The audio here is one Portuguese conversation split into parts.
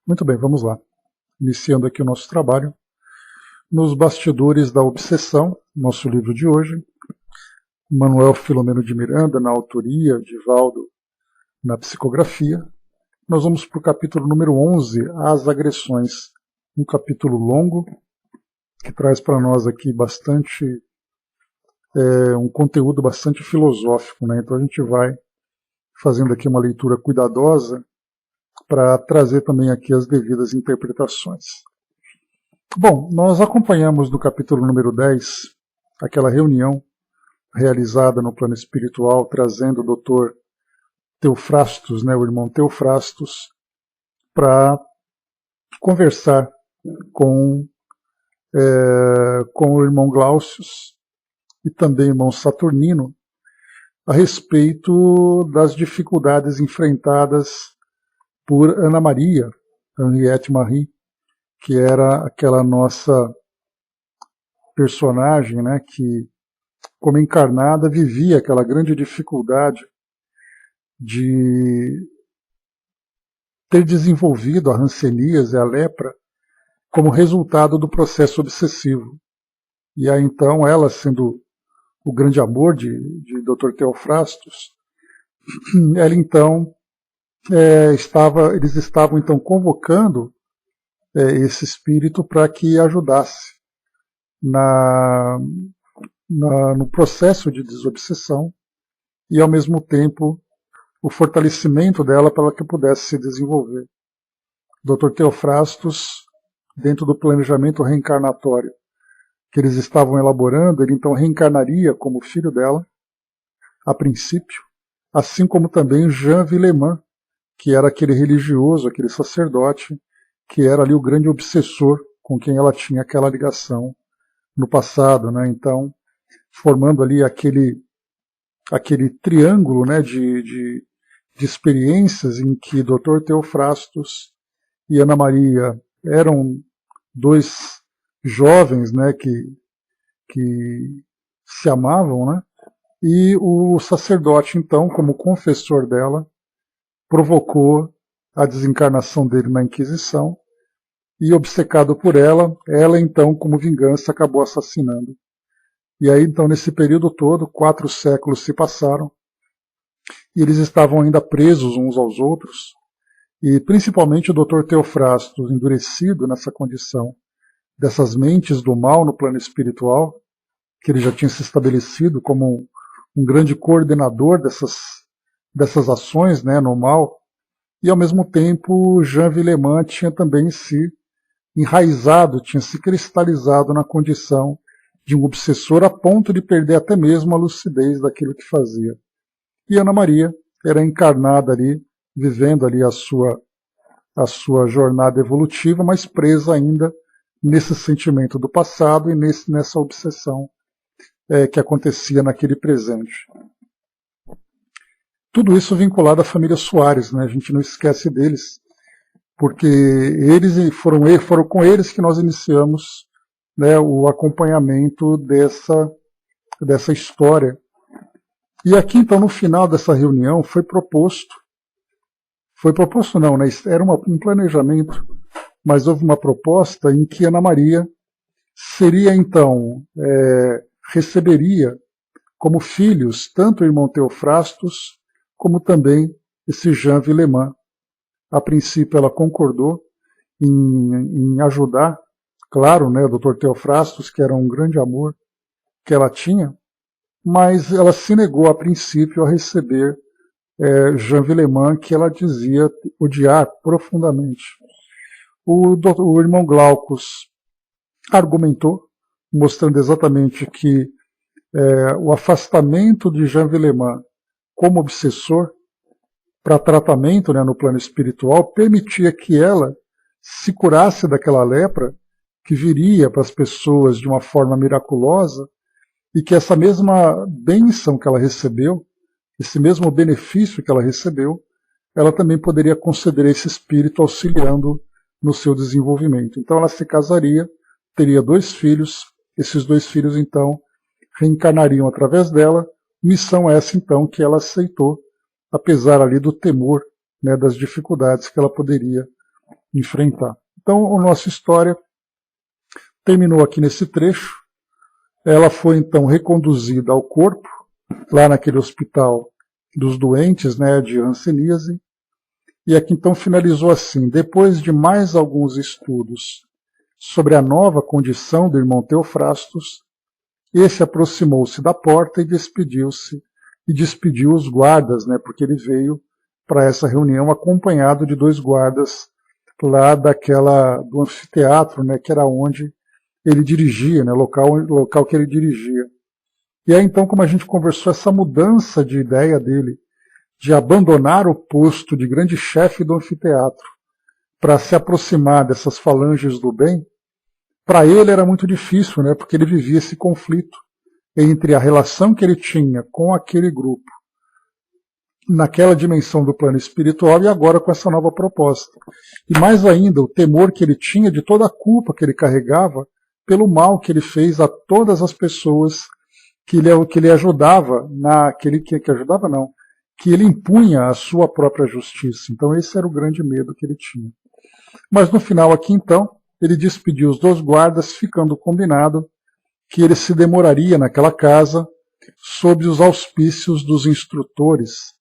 Muito bem, vamos lá. Iniciando aqui o nosso trabalho. Nos Bastidores da Obsessão, nosso livro de hoje. Manuel Filomeno de Miranda, na autoria, Divaldo, na psicografia. Nós vamos para o capítulo número 11, As Agressões. Um capítulo longo, que traz para nós aqui um conteúdo bastante filosófico, né? Então a gente vai fazendo aqui uma leitura cuidadosa para trazer também aqui as devidas interpretações. Bom, nós acompanhamos no capítulo número 10 aquela reunião realizada no plano espiritual, trazendo o Dr. Teofrastos, né, o irmão Teofrastos, para conversar com o irmão Glaucius e também o irmão Saturnino a respeito das dificuldades enfrentadas por Ana Maria, Henriette Marie, que era aquela nossa personagem, né, que, como encarnada, vivia aquela grande dificuldade de ter desenvolvido a hanseníase, a lepra, como resultado do processo obsessivo. E aí então, ela sendo o grande amor de Dr. Teofrastos, ela então eles estavam então convocando esse espírito para que ajudasse no processo de desobsessão e, ao mesmo tempo, o fortalecimento dela para que pudesse se desenvolver. Dr. Teofrastos, dentro do planejamento reencarnatório que eles estavam elaborando, ele então reencarnaria como filho dela, a princípio, assim como também Jean Villemin, que era aquele religioso, aquele sacerdote, que era ali o grande obsessor com quem ela tinha aquela ligação no passado, né? Então, formando ali aquele triângulo, né, de experiências em que Dr. Teofrastos e Ana Maria eram dois jovens, né, que se amavam, né? E o sacerdote, então, como confessor dela, provocou a desencarnação dele na Inquisição e, obcecado por ela, então, como vingança, acabou assassinando. E aí, então, nesse período todo, 4 séculos se passaram e eles estavam ainda presos uns aos outros, e principalmente o Dr. Teofrastos, endurecido nessa condição dessas mentes do mal no plano espiritual, que ele já tinha se estabelecido como um grande coordenador dessas ações, né, no mal, e ao mesmo tempo Jean Villemin tinha também se enraizado, tinha se cristalizado na condição de um obsessor a ponto de perder até mesmo a lucidez daquilo que fazia. E Ana Maria era encarnada ali, vivendo ali a sua jornada evolutiva, mas presa ainda nesse sentimento do passado e nessa obsessão que acontecia naquele presente. Tudo isso vinculado à família Soares, né? A gente não esquece deles, porque foram com eles que nós iniciamos, né, o acompanhamento dessa história. E aqui, então, no final dessa reunião, foi proposto não, né, era um planejamento, mas houve uma proposta em que Ana Maria seria, então, receberia como filhos tanto o irmão Teofrastos como também esse Jean Villemin. A princípio ela concordou em ajudar, claro, né, o Dr. Teofrastos, que era um grande amor que ela tinha, mas ela se negou a princípio a receber Jean Villemin, que ela dizia odiar profundamente. O irmão Glaucus argumentou, mostrando exatamente que o afastamento de Jean Villemin como obsessor para tratamento, né, no plano espiritual permitia que ela se curasse daquela lepra que viria para as pessoas de uma forma miraculosa, e que essa mesma bênção que ela recebeu, esse mesmo benefício que ela recebeu, ela também poderia conceder a esse espírito, auxiliando no seu desenvolvimento. Então ela se casaria, teria 2 filhos, esses 2 filhos então reencarnariam através dela, missão essa então que ela aceitou, apesar ali do temor, né, das dificuldades que ela poderia enfrentar. Então, a nossa história terminou aqui nesse trecho. Ela foi então reconduzida ao corpo, lá naquele hospital dos doentes, né, de hanseníase, e aqui então finalizou assim: depois de mais alguns estudos sobre a nova condição do irmão Teofrastos, esse aproximou-se da porta e despediu-se, e despediu os guardas, né, porque ele veio para essa reunião acompanhado de 2 guardas lá do anfiteatro, né, que era onde ele dirigia, né, local que ele dirigia. E aí então, como a gente conversou, essa mudança de ideia dele, de abandonar o posto de grande chefe do anfiteatro para se aproximar dessas falanges do bem, para ele era muito difícil, né, porque ele vivia esse conflito entre a relação que ele tinha com aquele grupo naquela dimensão do plano espiritual e agora com essa nova proposta. E mais ainda, o temor que ele tinha de toda a culpa que ele carregava pelo mal que ele fez a todas as pessoas que ele ajudava, que ele impunha a sua própria justiça. Então esse era o grande medo que ele tinha. Mas no final aqui então, ele despediu os 2 guardas, ficando combinado que ele se demoraria naquela casa sob os auspícios dos instrutores,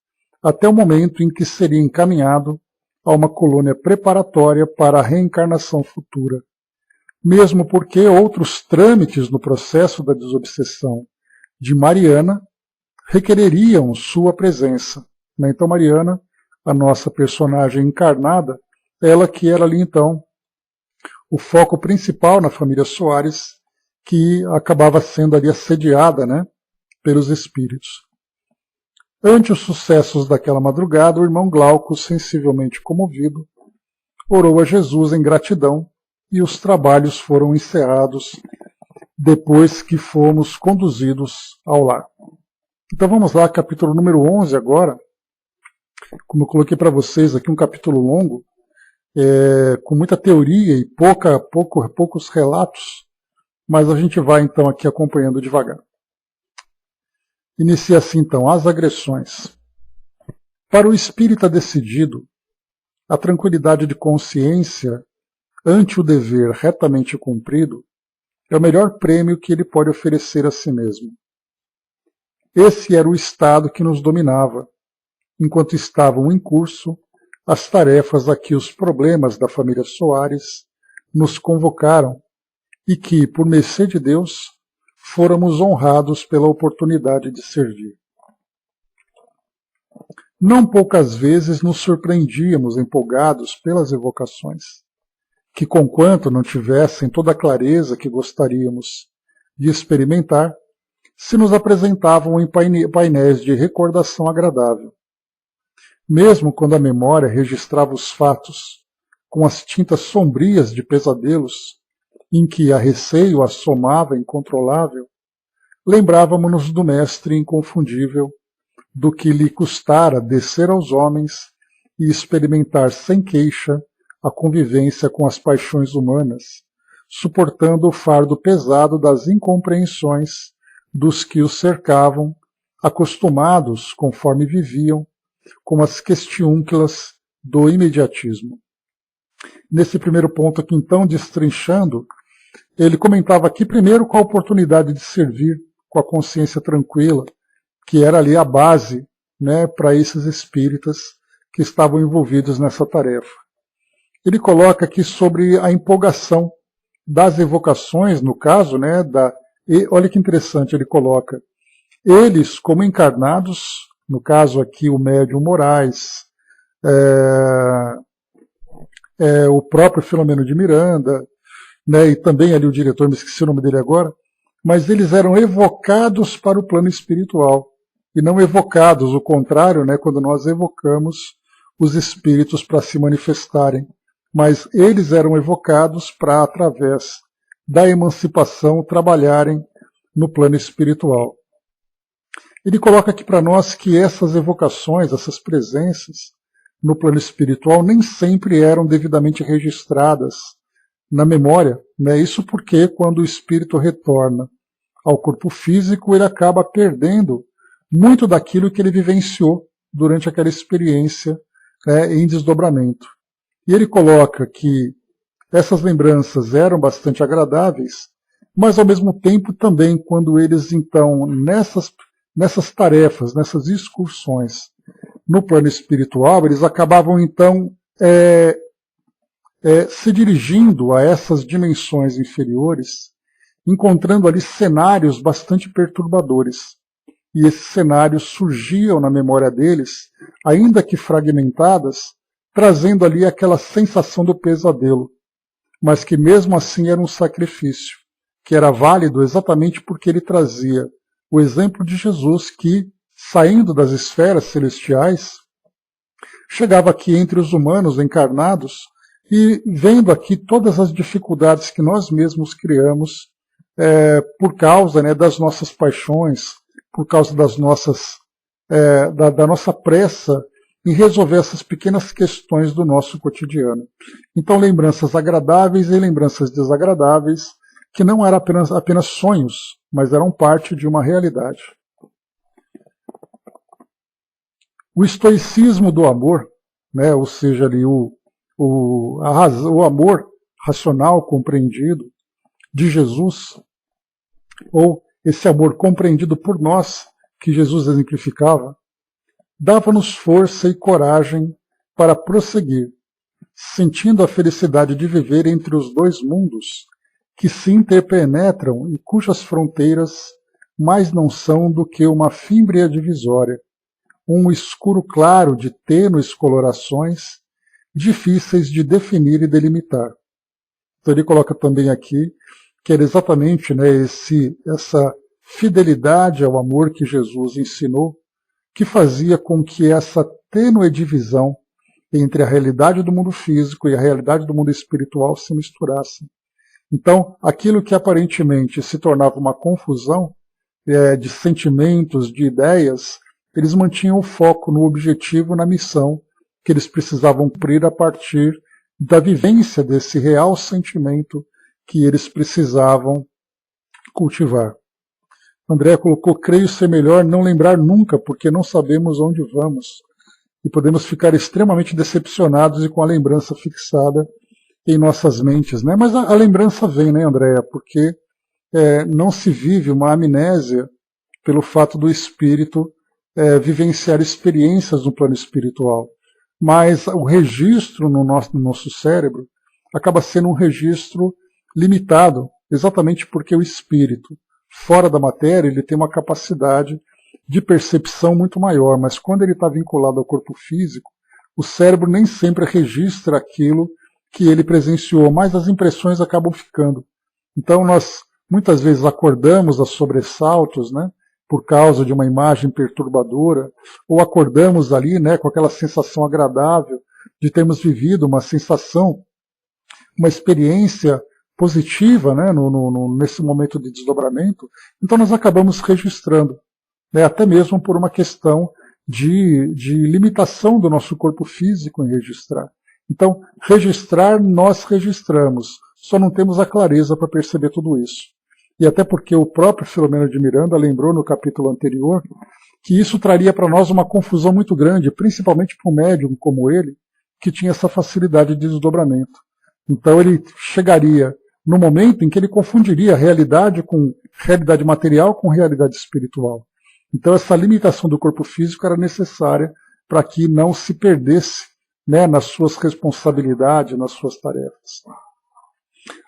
até o momento em que seria encaminhado a uma colônia preparatória para a reencarnação futura. Mesmo porque outros trâmites no processo da desobsessão de Mariana requereriam sua presença. Então Mariana, a nossa personagem encarnada, ela que era ali então o foco principal na família Soares, que acabava sendo ali assediada, né, pelos espíritos. Ante os sucessos daquela madrugada, o irmão Glauco, sensivelmente comovido, orou a Jesus em gratidão e os trabalhos foram encerrados depois que fomos conduzidos ao lar. Então vamos lá, capítulo número 11 agora. Como eu coloquei para vocês aqui, um capítulo longo, com muita teoria e poucos relatos, mas a gente vai então aqui acompanhando devagar. Inicia assim então: as agressões. Para o espírita decidido, a tranquilidade de consciência ante o dever retamente cumprido é o melhor prêmio que ele pode oferecer a si mesmo. Esse era o estado que nos dominava, enquanto estavam em curso as tarefas a que os problemas da família Soares nos convocaram e que, por mercê de Deus, fôramos honrados pela oportunidade de servir. Não poucas vezes nos surpreendíamos empolgados pelas evocações, que, conquanto não tivessem toda a clareza que gostaríamos de experimentar, se nos apresentavam em painéis de recordação agradável. Mesmo quando a memória registrava os fatos com as tintas sombrias de pesadelos, em que a receio assomava incontrolável, lembrávamos-nos do mestre inconfundível, do que lhe custara descer aos homens e experimentar sem queixa a convivência com as paixões humanas, suportando o fardo pesado das incompreensões dos que os cercavam, acostumados, conforme viviam, com as questiúnquilas do imediatismo. Nesse primeiro ponto aqui, então, destrinchando, ele comentava aqui primeiro com a oportunidade de servir com a consciência tranquila, que era ali a base, né, para esses espíritas que estavam envolvidos nessa tarefa. Ele coloca aqui sobre a empolgação das evocações, no caso, né, e olha que interessante, ele coloca eles como encarnados, no caso aqui o médium Moraes, o próprio Filomeno de Miranda, né, e também ali o diretor, me esqueci o nome dele agora, mas eles eram evocados para o plano espiritual, e não evocados, o contrário, né, quando nós evocamos os espíritos para se manifestarem, mas eles eram evocados para, através da emancipação, trabalharem no plano espiritual. Ele coloca aqui para nós que essas evocações, essas presenças no plano espiritual nem sempre eram devidamente registradas na memória, né? Isso porque quando o espírito retorna ao corpo físico, ele acaba perdendo muito daquilo que ele vivenciou durante aquela experiência, né, em desdobramento. E ele coloca que essas lembranças eram bastante agradáveis, mas ao mesmo tempo também quando eles então nessas tarefas, nessas excursões no plano espiritual, eles acabavam então se dirigindo a essas dimensões inferiores, encontrando ali cenários bastante perturbadores. E esses cenários surgiam na memória deles, ainda que fragmentadas, trazendo ali aquela sensação do pesadelo, mas que mesmo assim era um sacrifício, que era válido exatamente porque ele trazia o exemplo de Jesus que, saindo das esferas celestiais, chegava aqui entre os humanos encarnados e vendo aqui todas as dificuldades que nós mesmos criamos por causa das nossas paixões, por causa das nossas, da nossa pressa em resolver essas pequenas questões do nosso cotidiano. Então, lembranças agradáveis e lembranças desagradáveis, que não eram apenas sonhos, mas eram parte de uma realidade. O estoicismo do amor, ou seja, ali o amor racional compreendido de Jesus, ou esse amor compreendido por nós, que Jesus exemplificava, dava-nos força e coragem para prosseguir, sentindo a felicidade de viver entre os dois mundos que se interpenetram e cujas fronteiras mais não são do que uma fímbria divisória, um escuro claro de tênues colorações, difíceis de definir e delimitar. Então ele coloca também aqui que era exatamente essa fidelidade ao amor que Jesus ensinou, que fazia com que essa tênue divisão entre a realidade do mundo físico e a realidade do mundo espiritual se misturassem. Então, aquilo que aparentemente se tornava uma confusão de sentimentos, de ideias, eles mantinham o foco no objetivo, na missão que eles precisavam cumprir a partir da vivência desse real sentimento que eles precisavam cultivar. André colocou, creio ser melhor não lembrar nunca, porque não sabemos onde vamos. E podemos ficar extremamente decepcionados e com a lembrança fixada em nossas mentes. Mas a lembrança vem, Andréa? Porque não se vive uma amnésia pelo fato do espírito vivenciar experiências no plano espiritual. Mas o registro no nosso cérebro acaba sendo um registro limitado, exatamente porque o espírito, fora da matéria, ele tem uma capacidade de percepção muito maior, mas quando ele está vinculado ao corpo físico, o cérebro nem sempre registra aquilo que ele presenciou, mas as impressões acabam ficando. Então nós muitas vezes acordamos a sobressaltos, por causa de uma imagem perturbadora, ou acordamos ali com aquela sensação agradável de termos vivido uma sensação, uma experiência positiva nesse momento de desdobramento, então nós acabamos registrando, até mesmo por uma questão de limitação do nosso corpo físico em registrar. Então, registrar, nós registramos, só não temos a clareza para perceber tudo isso. E até porque o próprio Filomeno de Miranda lembrou no capítulo anterior que isso traria para nós uma confusão muito grande, principalmente para um médium como ele, que tinha essa facilidade de desdobramento. Então ele chegaria no momento em que ele confundiria a realidade com realidade material com realidade espiritual. Então essa limitação do corpo físico era necessária para que não se perdesse nas suas responsabilidades, nas suas tarefas.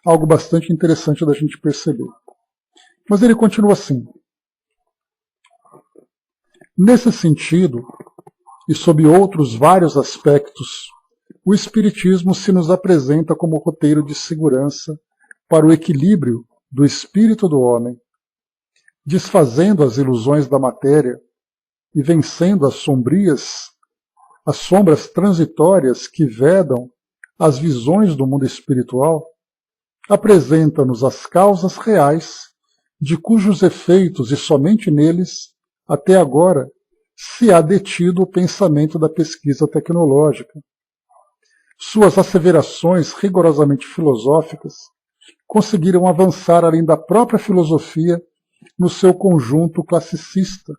Algo bastante interessante da gente perceber. Mas ele continua assim. Nesse sentido, e sob outros vários aspectos, o Espiritismo se nos apresenta como roteiro de segurança para o equilíbrio do espírito do homem, desfazendo as ilusões da matéria e vencendo as sombras transitórias que vedam as visões do mundo espiritual, apresenta-nos as causas reais de cujos efeitos e somente neles, até agora, se há detido o pensamento da pesquisa tecnológica. Suas asseverações rigorosamente filosóficas conseguiram avançar além da própria filosofia no seu conjunto classicista,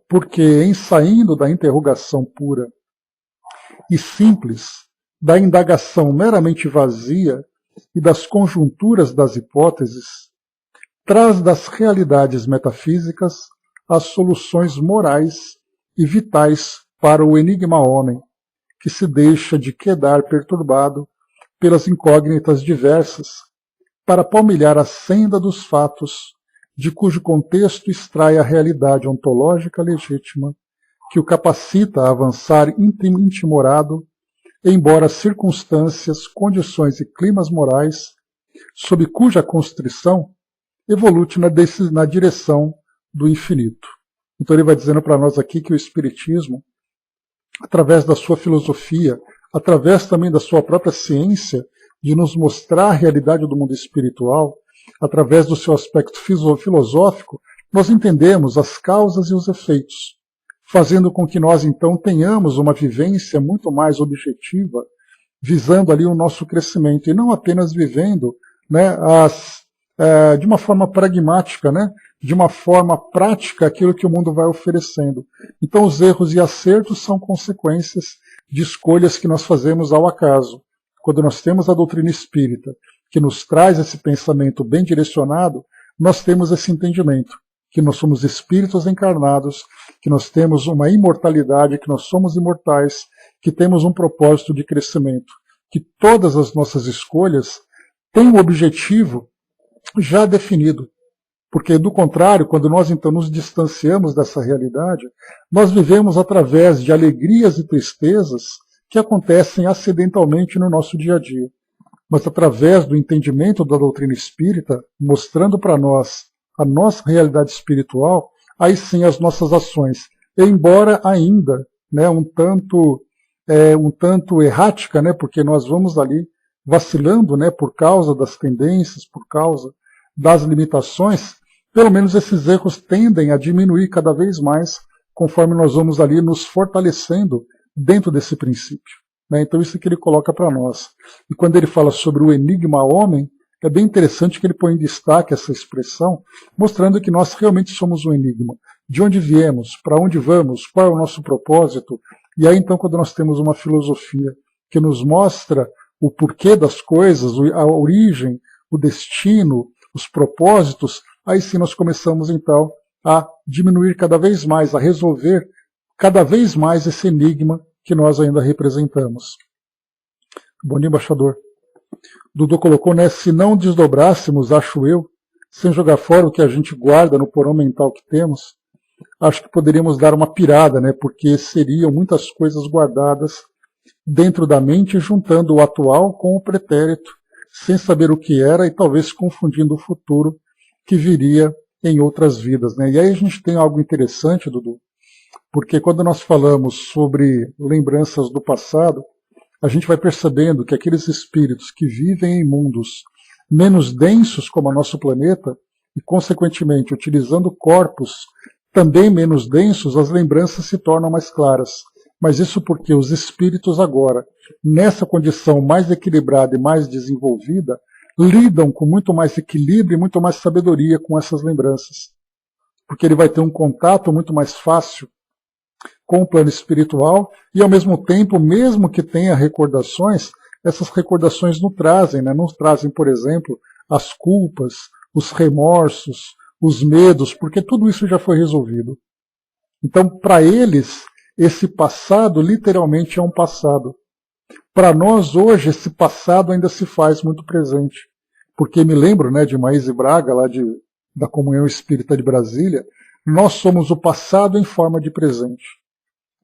porque, em saindo da interrogação pura e simples da indagação meramente vazia e das conjunturas das hipóteses, traz das realidades metafísicas as soluções morais e vitais para o enigma homem, que se deixa de quedar perturbado pelas incógnitas diversas, para palmilhar a senda dos fatos, de cujo contexto extrai a realidade ontológica legítima, que o capacita a avançar intimorado, embora circunstâncias, condições e climas morais, sob cuja constrição evolute na direção do infinito. Então ele vai dizendo para nós aqui que o Espiritismo, através da sua filosofia, através também da sua própria ciência, de nos mostrar a realidade do mundo espiritual, através do seu aspecto filosófico, nós entendemos as causas e os efeitos, fazendo com que nós então tenhamos uma vivência muito mais objetiva, visando ali o nosso crescimento, e não apenas vivendo, né, de uma forma pragmática, né, de uma forma prática aquilo que o mundo vai oferecendo. Então os erros e acertos são consequências de escolhas que nós fazemos ao acaso. Quando nós temos a doutrina espírita, que nos traz esse pensamento bem direcionado, nós temos esse entendimento, que nós somos espíritos encarnados, que nós temos uma imortalidade, que nós somos imortais, que temos um propósito de crescimento, que todas as nossas escolhas têm um objetivo já definido. Porque, do contrário, quando nós então nos distanciamos dessa realidade, nós vivemos através de alegrias e tristezas que acontecem acidentalmente no nosso dia a dia. Mas através do entendimento da doutrina espírita, mostrando para nós a nossa realidade espiritual, aí sim as nossas ações, embora ainda, né, um tanto errática, né, porque nós vamos ali vacilando, né, por causa das tendências, por causa das limitações, pelo menos esses erros tendem a diminuir cada vez mais conforme nós vamos ali nos fortalecendo dentro desse princípio. Né? Então isso que ele coloca para nós. E quando ele fala sobre o enigma homem, é bem interessante que ele põe em destaque essa expressão, mostrando que nós realmente somos um enigma. De onde viemos, para onde vamos, qual é o nosso propósito. E aí então quando nós temos uma filosofia que nos mostra o porquê das coisas, a origem, o destino, os propósitos, aí sim nós começamos então a diminuir cada vez mais, a resolver cada vez mais esse enigma que nós ainda representamos. Bom dia, embaixador. Dudu colocou, né, se não desdobrássemos, acho eu, sem jogar fora o que a gente guarda no porão mental que temos, acho que poderíamos dar uma pirada, né, porque seriam muitas coisas guardadas dentro da mente, juntando o atual com o pretérito, sem saber o que era e talvez confundindo o futuro que viria em outras vidas. Né? E aí a gente tem algo interessante, Dudu, porque quando nós falamos sobre lembranças do passado, a gente vai percebendo que aqueles espíritos que vivem em mundos menos densos como o nosso planeta, e consequentemente utilizando corpos também menos densos, as lembranças se tornam mais claras. Mas isso porque os espíritos agora, nessa condição mais equilibrada e mais desenvolvida, lidam com muito mais equilíbrio e muito mais sabedoria com essas lembranças. Porque ele vai ter um contato muito mais fácil com o plano espiritual e, ao mesmo tempo, mesmo que tenha recordações, essas recordações não trazem, né? Não trazem, por exemplo, as culpas, os remorsos, os medos, porque tudo isso já foi resolvido. Então, para eles, esse passado literalmente é um passado. Para nós, hoje, esse passado ainda se faz muito presente. Porque me lembro, né, de Maíse Braga, lá da Comunhão Espírita de Brasília, nós somos o passado em forma de presente.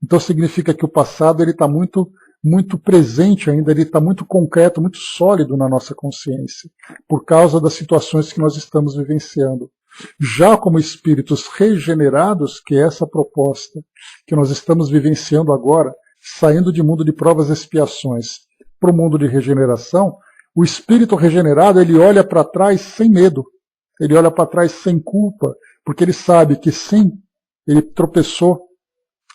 Então significa que o passado está muito, muito presente ainda, ele está muito concreto, muito sólido na nossa consciência, por causa das situações que nós estamos vivenciando. Já como espíritos regenerados, que é essa proposta que nós estamos vivenciando agora, saindo de mundo de provas e expiações para o mundo de regeneração, o espírito regenerado ele olha para trás sem medo, ele olha para trás sem culpa, porque ele sabe que sim, ele tropeçou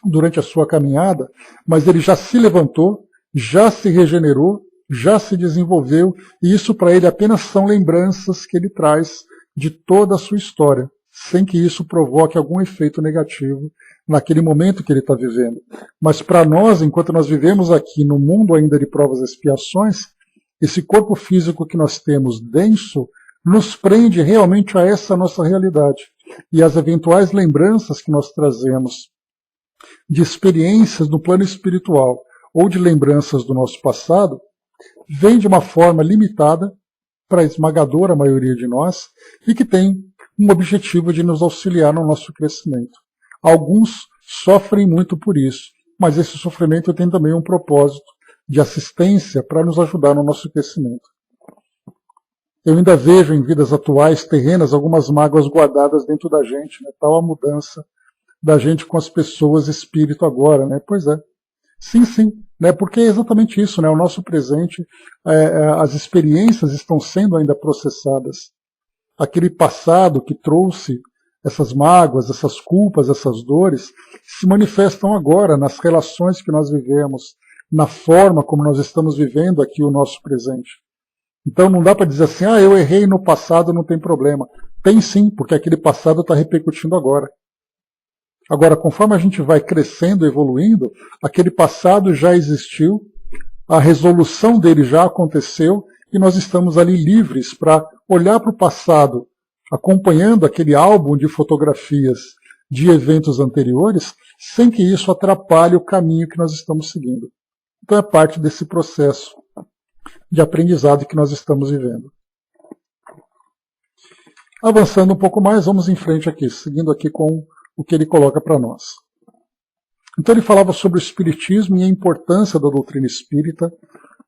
durante a sua caminhada, mas ele já se levantou, já se regenerou, já se desenvolveu, e isso para ele apenas são lembranças que ele traz de toda a sua história, sem que isso provoque algum efeito negativo naquele momento que ele está vivendo. Mas para nós, enquanto nós vivemos aqui no mundo ainda de provas e expiações, esse corpo físico que nós temos denso nos prende realmente a essa nossa realidade. E as eventuais lembranças que nós trazemos de experiências no plano espiritual ou de lembranças do nosso passado, vêm de uma forma limitada para a esmagadora maioria de nós e que tem um objetivo de nos auxiliar no nosso crescimento. Alguns sofrem muito por isso, mas esse sofrimento tem também um propósito de assistência para nos ajudar no nosso crescimento. Eu ainda vejo em vidas atuais, terrenas, algumas mágoas guardadas dentro da gente, né? Tal a mudança da gente com as pessoas, espírito agora, né? Pois é. Sim, né? Porque é exatamente isso, né? O nosso presente, as experiências estão sendo ainda processadas. Aquele passado que trouxe essas mágoas, essas culpas, essas dores, se manifestam agora nas relações que nós vivemos, na forma como nós estamos vivendo aqui o nosso presente. Então não dá para dizer assim, eu errei no passado, não tem problema. Tem sim, porque aquele passado está repercutindo agora. Agora, conforme a gente vai crescendo, evoluindo, aquele passado já existiu, a resolução dele já aconteceu, e nós estamos ali livres para olhar para o passado, acompanhando aquele álbum de fotografias de eventos anteriores, sem que isso atrapalhe o caminho que nós estamos seguindo. Então é parte desse processo de aprendizado que nós estamos vivendo. Avançando um pouco mais, vamos em frente aqui, seguindo aqui com o que ele coloca para nós. Então ele falava sobre o espiritismo e a importância da doutrina espírita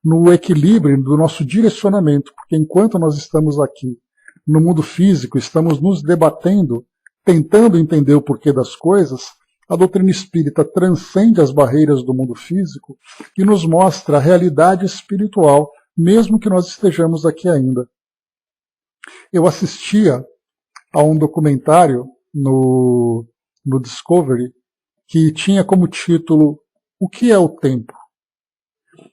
no equilíbrio do nosso direcionamento, porque enquanto nós estamos aqui no mundo físico, estamos nos debatendo, tentando entender o porquê das coisas, a doutrina espírita transcende as barreiras do mundo físico e nos mostra a realidade espiritual, mesmo que nós estejamos aqui ainda. Eu assistia a um documentário no Discovery que tinha como título O que é o tempo?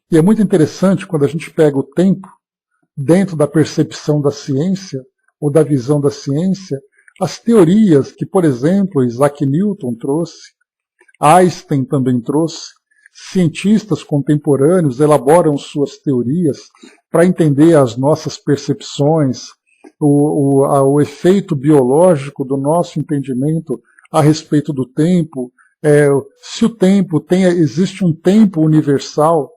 E é muito interessante quando a gente pega o tempo dentro da percepção da ciência ou da visão da ciência, as teorias que, por exemplo, Isaac Newton trouxe, Einstein também trouxe, cientistas contemporâneos elaboram suas teorias para entender as nossas percepções, o efeito biológico do nosso entendimento a respeito do tempo, se o tempo existe um tempo universal,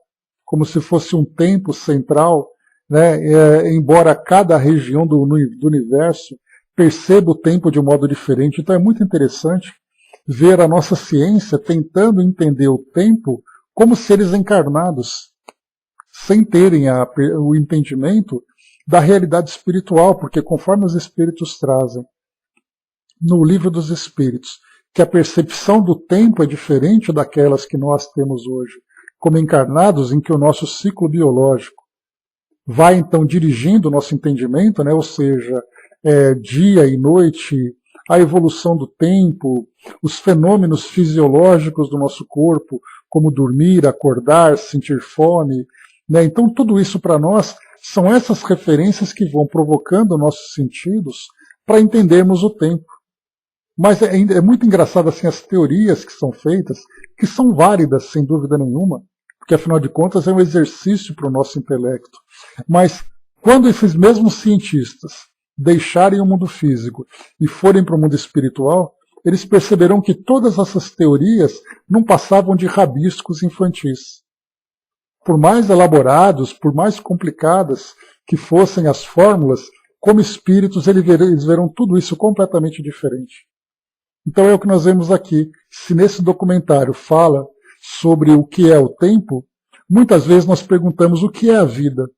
como se fosse um tempo central, né, embora cada região do universo perceba o tempo de um modo diferente. Então é muito interessante ver a nossa ciência tentando entender o tempo como seres encarnados, sem terem o entendimento da realidade espiritual, porque conforme os espíritos trazem no Livro dos Espíritos, que a percepção do tempo é diferente daquelas que nós temos hoje, como encarnados, em que o nosso ciclo biológico vai então dirigindo o nosso entendimento, né? Ou seja, dia e noite, a evolução do tempo, os fenômenos fisiológicos do nosso corpo, como dormir, acordar, sentir fome, né? Então tudo isso para nós são essas referências que vão provocando nossos sentidos para entendermos o tempo. Mas é muito engraçado assim, as teorias que são feitas, que são válidas sem dúvida nenhuma, porque afinal de contas é um exercício para o nosso intelecto. Mas quando esses mesmos cientistas deixarem o mundo físico e forem para o mundo espiritual, eles perceberão que todas essas teorias não passavam de rabiscos infantis. Por mais elaborados, por mais complicadas que fossem as fórmulas, como espíritos eles verão tudo isso completamente diferente. Então é o que nós vemos aqui. Se nesse documentário fala sobre o que é o tempo, muitas vezes nós perguntamos o que é a vida.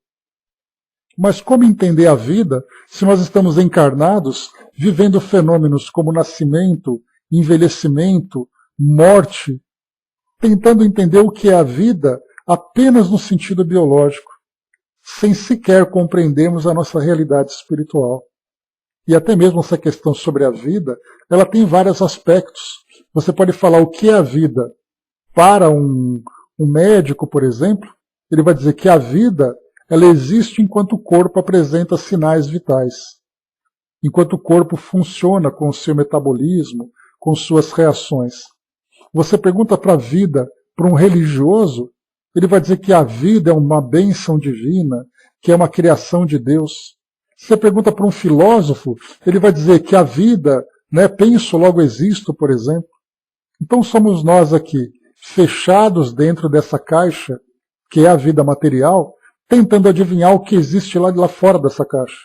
Mas como entender a vida se nós estamos encarnados, vivendo fenômenos como nascimento, envelhecimento, morte, tentando entender o que é a vida apenas no sentido biológico, sem sequer compreendermos a nossa realidade espiritual. E até mesmo essa questão sobre a vida, ela tem vários aspectos. Você pode falar o que é a vida para um médico, por exemplo, ele vai dizer que a vida ela existe enquanto o corpo apresenta sinais vitais. Enquanto o corpo funciona com o seu metabolismo, com suas reações. Você pergunta para a vida, para um religioso, ele vai dizer que a vida é uma bênção divina, que é uma criação de Deus. Você pergunta para um filósofo, ele vai dizer que a vida, né, penso, logo existo, por exemplo. Então somos nós aqui, fechados dentro dessa caixa, que é a vida material, tentando adivinhar o que existe lá fora dessa caixa.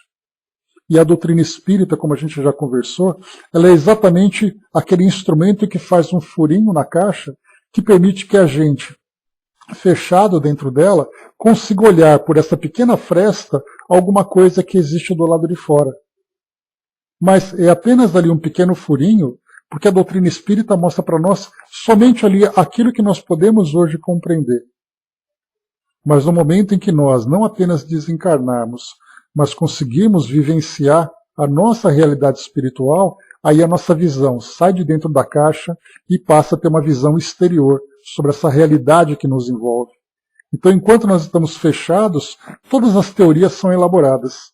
E a doutrina espírita, como a gente já conversou, ela é exatamente aquele instrumento que faz um furinho na caixa, que permite que a gente, fechado dentro dela, consiga olhar por essa pequena fresta alguma coisa que existe do lado de fora. Mas é apenas ali um pequeno furinho, porque a doutrina espírita mostra para nós somente ali aquilo que nós podemos hoje compreender. Mas no momento em que nós não apenas desencarnarmos, mas conseguirmos vivenciar a nossa realidade espiritual, aí a nossa visão sai de dentro da caixa e passa a ter uma visão exterior sobre essa realidade que nos envolve. Então, enquanto nós estamos fechados, todas as teorias são elaboradas.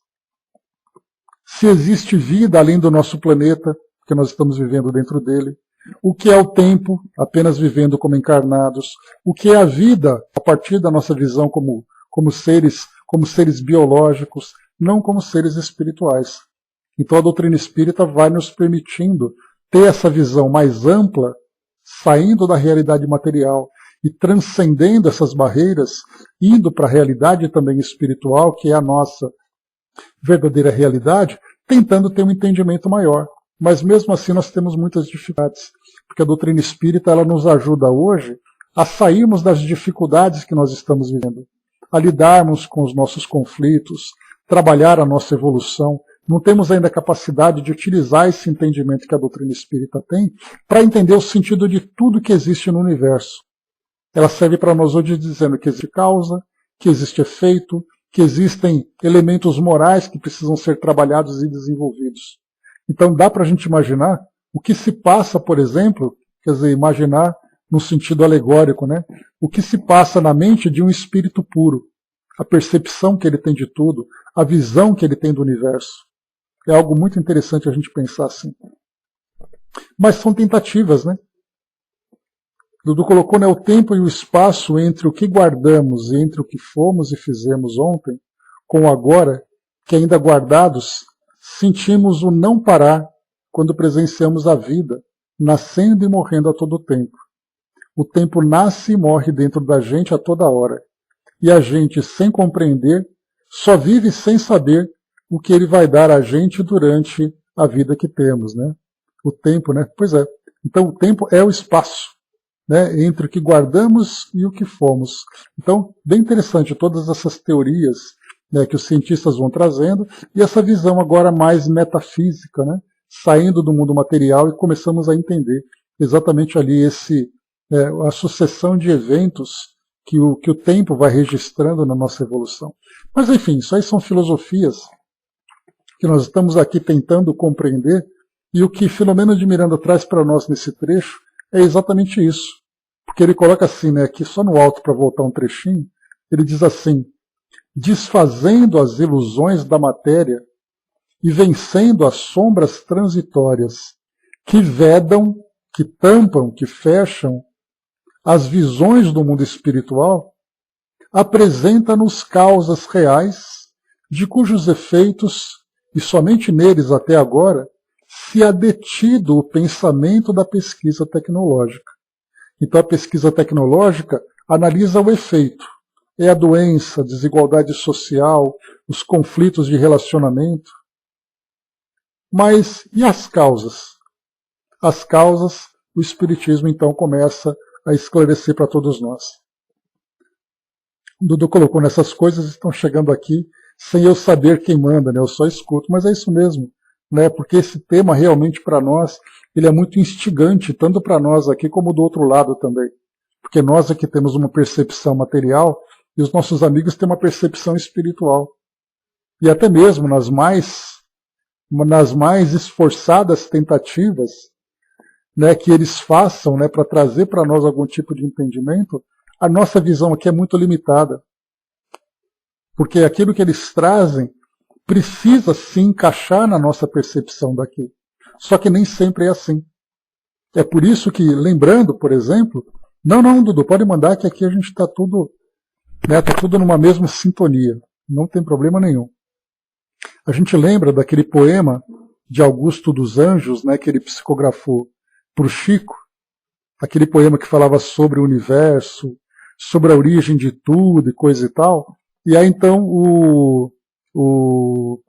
Se existe vida além do nosso planeta, porque nós estamos vivendo dentro dele, o que é o tempo, apenas vivendo como encarnados, o que é a vida, a partir da nossa visão como seres biológicos, não como seres espirituais. Então a doutrina espírita vai nos permitindo ter essa visão mais ampla, saindo da realidade material e transcendendo essas barreiras, indo para a realidade também espiritual, que é a nossa verdadeira realidade, tentando ter um entendimento maior. Mas mesmo assim nós temos muitas dificuldades, porque a doutrina espírita ela nos ajuda hoje a sairmos das dificuldades que nós estamos vivendo, a lidarmos com os nossos conflitos, trabalhar a nossa evolução. Não temos ainda a capacidade de utilizar esse entendimento que a doutrina espírita tem para entender o sentido de tudo que existe no universo. Ela serve para nós hoje dizendo que existe causa, que existe efeito, que existem elementos morais que precisam ser trabalhados e desenvolvidos. Então dá para a gente imaginar o que se passa, por exemplo, quer dizer, imaginar no sentido alegórico, né? O que se passa na mente de um espírito puro, a percepção que ele tem de tudo, a visão que ele tem do universo. É algo muito interessante a gente pensar assim. Mas são tentativas, né? Dudu colocou, né, o tempo e o espaço entre o que guardamos e entre o que fomos e fizemos ontem, com o agora, que ainda guardados, sentimos o não parar quando presenciamos a vida, nascendo e morrendo a todo tempo. O tempo nasce e morre dentro da gente a toda hora. E a gente, sem compreender, só vive sem saber o que ele vai dar a gente durante a vida que temos, né? O tempo, né? Pois é. Então o tempo é o espaço, né, entre o que guardamos e o que fomos. Então, bem interessante todas essas teorias, né, que os cientistas vão trazendo, e essa visão agora mais metafísica, né, saindo do mundo material e começamos a entender exatamente ali a sucessão de eventos que o tempo vai registrando na nossa evolução. Mas enfim, isso aí são filosofias que nós estamos aqui tentando compreender, e o que Filomeno de Miranda traz para nós nesse trecho é exatamente isso. Porque ele coloca assim, né, aqui só no alto para voltar um trechinho, ele diz assim: desfazendo as ilusões da matéria e vencendo as sombras transitórias que vedam, que tampam, que fecham as visões do mundo espiritual, apresenta-nos causas reais de cujos efeitos, e somente neles até agora, se há detido o pensamento da pesquisa tecnológica. Então a pesquisa tecnológica analisa o efeito. É a doença, a desigualdade social, os conflitos de relacionamento. Mas e as causas? As causas, o Espiritismo então começa a esclarecer para todos nós. O Dudu colocou nessas coisas, estão chegando aqui sem eu saber quem manda, né? Eu só escuto, mas é isso mesmo. Né, porque esse tema realmente para nós ele é muito instigante, tanto para nós aqui como do outro lado também. Porque nós aqui temos uma percepção material e os nossos amigos têm uma percepção espiritual. E até mesmo nas mais esforçadas tentativas, né, que eles façam, né, para trazer para nós algum tipo de entendimento, a nossa visão aqui é muito limitada. Porque aquilo que eles trazem precisa se encaixar na nossa percepção daqui. Só que nem sempre é assim. É por isso que, lembrando, por exemplo, não, Dudu, pode mandar que aqui a gente está tudo, né, tá tudo numa mesma sintonia, não tem problema nenhum. A gente lembra daquele poema de Augusto dos Anjos, né, que ele psicografou para o Chico, aquele poema que falava sobre o universo, sobre a origem de tudo e coisa e tal. E aí então o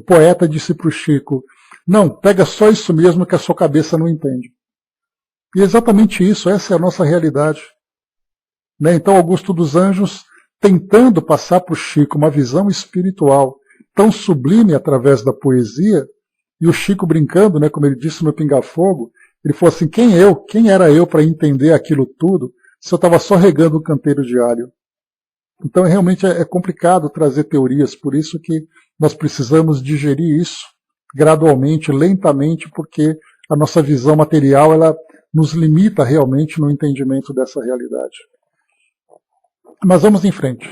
poeta disse para o Chico, não, pega só isso mesmo que a sua cabeça não entende. E é exatamente isso, essa é a nossa realidade. Né? Então Augusto dos Anjos, tentando passar para o Chico uma visão espiritual tão sublime através da poesia, e o Chico brincando, né, como ele disse no Pinga Fogo, ele falou assim, quem era eu para entender aquilo tudo se eu estava só regando um canteiro de alho? Então realmente é complicado trazer teorias, por isso que nós precisamos digerir isso gradualmente, lentamente, porque a nossa visão material ela nos limita realmente no entendimento dessa realidade. Mas vamos em frente.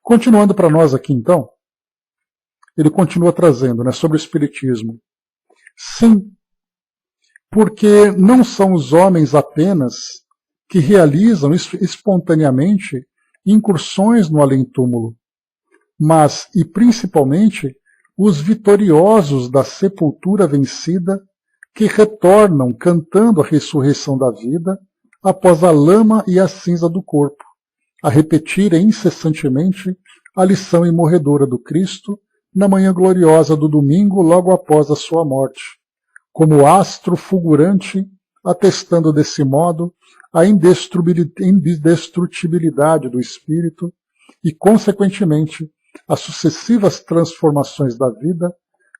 Continuando para nós aqui então, ele continua trazendo, né, sobre o Espiritismo. Sim, porque não são os homens apenas que realizam espontaneamente incursões no além-túmulo, mas, e principalmente, os vitoriosos da sepultura vencida que retornam cantando a ressurreição da vida após a lama e a cinza do corpo, a repetirem incessantemente a lição imorredora do Cristo na manhã gloriosa do domingo logo após a sua morte, como astro fulgurante, atestando desse modo a indestrutibilidade do espírito e, consequentemente, as sucessivas transformações da vida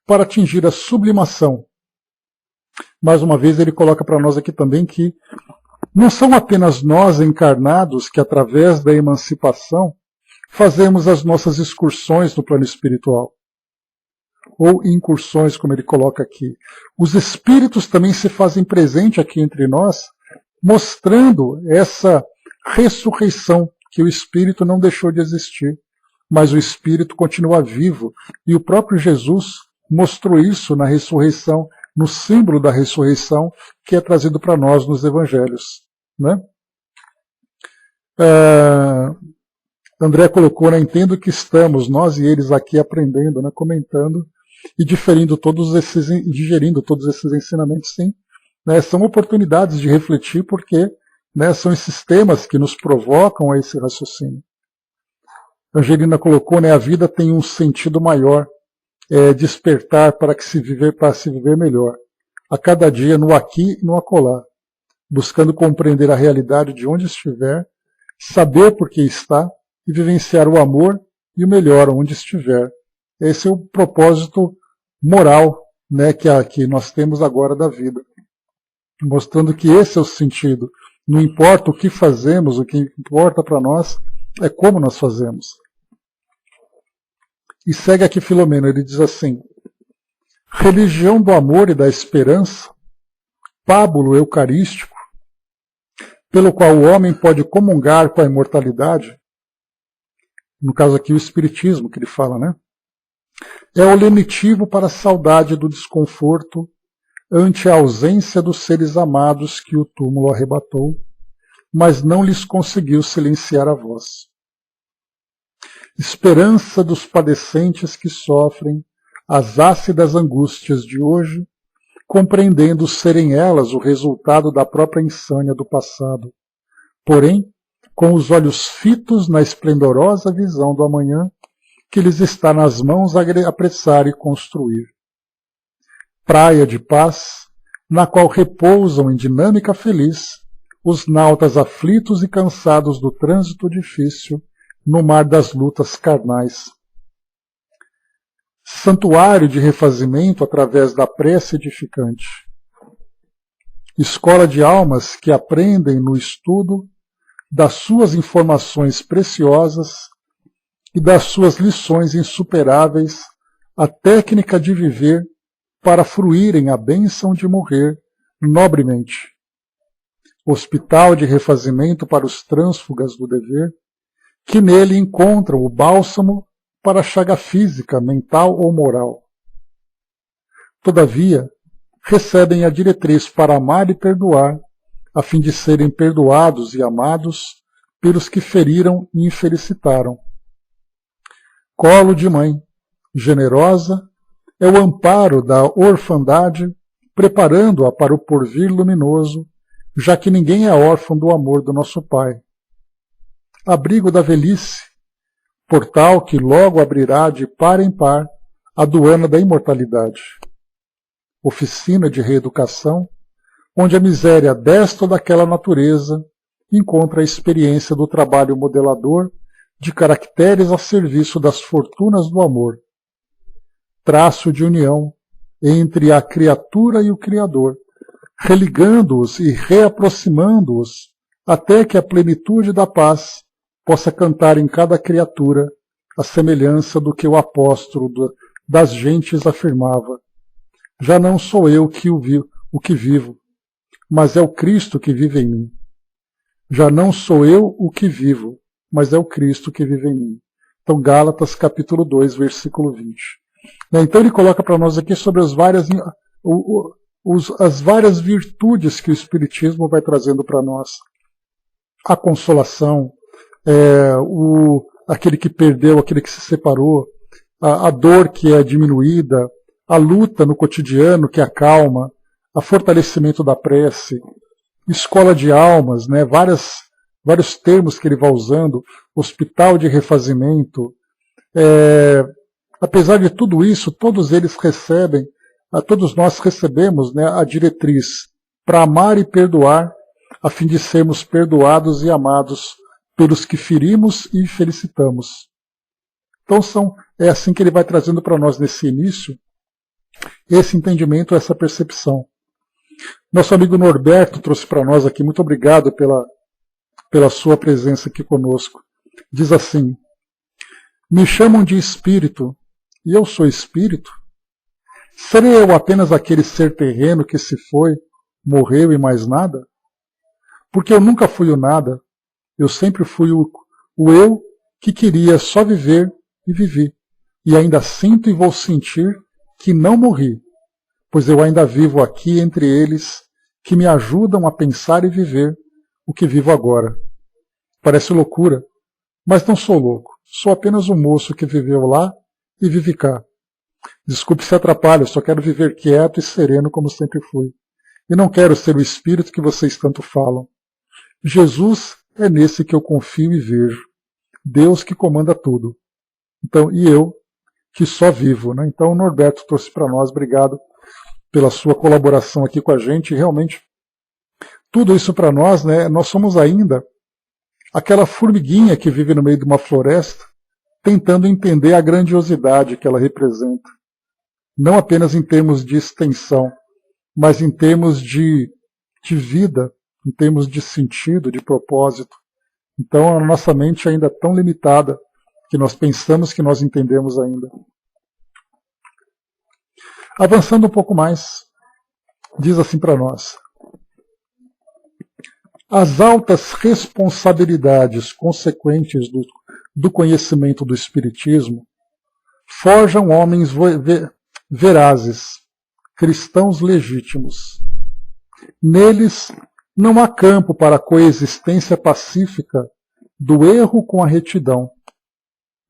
para atingir a sublimação. Mais uma vez ele coloca para nós aqui também que não são apenas nós encarnados que, através da emancipação, fazemos as nossas excursões no plano espiritual. Ou incursões, como ele coloca aqui. Os espíritos também se fazem presente aqui entre nós, mostrando essa ressurreição, que o espírito não deixou de existir, mas o espírito continua vivo. E o próprio Jesus mostrou isso na ressurreição, no símbolo da ressurreição que é trazido para nós nos evangelhos. Né? André colocou, né, entendo que estamos, nós e eles aqui aprendendo, né, comentando e digerindo todos esses ensinamentos, sim. Né, são oportunidades de refletir porque, né, são esses temas que nos provocam a esse raciocínio. Angelina colocou, né, a vida tem um sentido maior, despertar para se viver melhor, a cada dia no aqui e no acolá, buscando compreender a realidade de onde estiver, saber por que está e vivenciar o amor e o melhor onde estiver. Esse é o propósito moral, né, que nós temos agora da vida, mostrando que esse é o sentido. Não importa o que fazemos, o que importa para nós é como nós fazemos. E segue aqui Filomeno, ele diz assim, religião do amor e da esperança, pábulo eucarístico, pelo qual o homem pode comungar com a imortalidade, no caso aqui o espiritismo que ele fala, né? É o lenitivo para a saudade do desconforto ante a ausência dos seres amados que o túmulo arrebatou, mas não lhes conseguiu silenciar a voz. Esperança dos padecentes que sofrem as ácidas angústias de hoje, compreendendo serem elas o resultado da própria insânia do passado, porém, com os olhos fitos na esplendorosa visão do amanhã, que lhes está nas mãos a apressar e construir. Praia de paz, na qual repousam em dinâmica feliz os nautas aflitos e cansados do trânsito difícil no mar das lutas carnais. Santuário de refazimento através da prece edificante. Escola de almas que aprendem no estudo das suas informações preciosas e das suas lições insuperáveis a técnica de viver para fruírem a bênção de morrer nobremente. Hospital de refazimento para os trânsfugas do dever, que nele encontram o bálsamo para a chaga física, mental ou moral. Todavia, recebem a diretriz para amar e perdoar, a fim de serem perdoados e amados pelos que feriram e infelicitaram. Colo de mãe, generosa, é o amparo da orfandade, preparando-a para o porvir luminoso, já que ninguém é órfão do amor do nosso Pai. Abrigo da velhice, portal que logo abrirá de par em par a aduana da imortalidade. Oficina de reeducação, onde a miséria desta ou daquela natureza encontra a experiência do trabalho modelador de caracteres a serviço das fortunas do amor. Traço de união entre a criatura e o Criador, religando-os e reaproximando-os até que a plenitude da paz possa cantar em cada criatura a semelhança do que o apóstolo das gentes afirmava. Já não sou eu o que vivo, mas é o Cristo que vive em mim. Já não sou eu o que vivo, mas é o Cristo que vive em mim. Então, Gálatas capítulo 2, versículo 20. Então ele coloca para nós aqui sobre as várias virtudes que o Espiritismo vai trazendo para nós. A consolação, aquele que perdeu, aquele que se separou, a dor que é diminuída, a luta no cotidiano que acalma, o fortalecimento da prece, escola de almas, né, vários termos que ele vai usando, hospital de refazimento. Apesar de tudo isso, todos eles recebem, todos nós recebemos, né, a diretriz para amar e perdoar, a fim de sermos perdoados e amados pelos que ferimos e felicitamos. Então é assim que ele vai trazendo para nós nesse início, esse entendimento, essa percepção. Nosso amigo Norberto trouxe para nós aqui, muito obrigado pela sua presença aqui conosco. Diz assim: me chamam de espírito, e eu sou espírito? Serei eu apenas aquele ser terreno que se foi, morreu e mais nada? Porque eu nunca fui o nada, eu sempre fui o eu que queria só viver e vivi, e ainda sinto e vou sentir que não morri, pois eu ainda vivo aqui entre eles que me ajudam a pensar e viver o que vivo agora. Parece loucura, mas não sou louco, sou apenas um moço que viveu lá e vive cá. Desculpe se atrapalho, só quero viver quieto e sereno como sempre fui. E não quero ser o espírito que vocês tanto falam. Jesus é nesse que eu confio e vejo. Deus que comanda tudo. Então, e eu que só vivo, né? Então o Norberto trouxe para nós, obrigado pela sua colaboração aqui com a gente. E realmente, tudo isso para nós, né? Nós somos ainda aquela formiguinha que vive no meio de uma floresta, tentando entender a grandiosidade que ela representa. Não apenas em termos de extensão, mas em termos de vida, em termos de sentido, de propósito. Então a nossa mente ainda é tão limitada que nós pensamos que nós entendemos ainda. Avançando um pouco mais, diz assim para nós: as altas responsabilidades consequentes do conhecimento do Espiritismo forjam homens verazes, cristãos legítimos. Neles não há campo para a coexistência pacífica do erro com a retidão,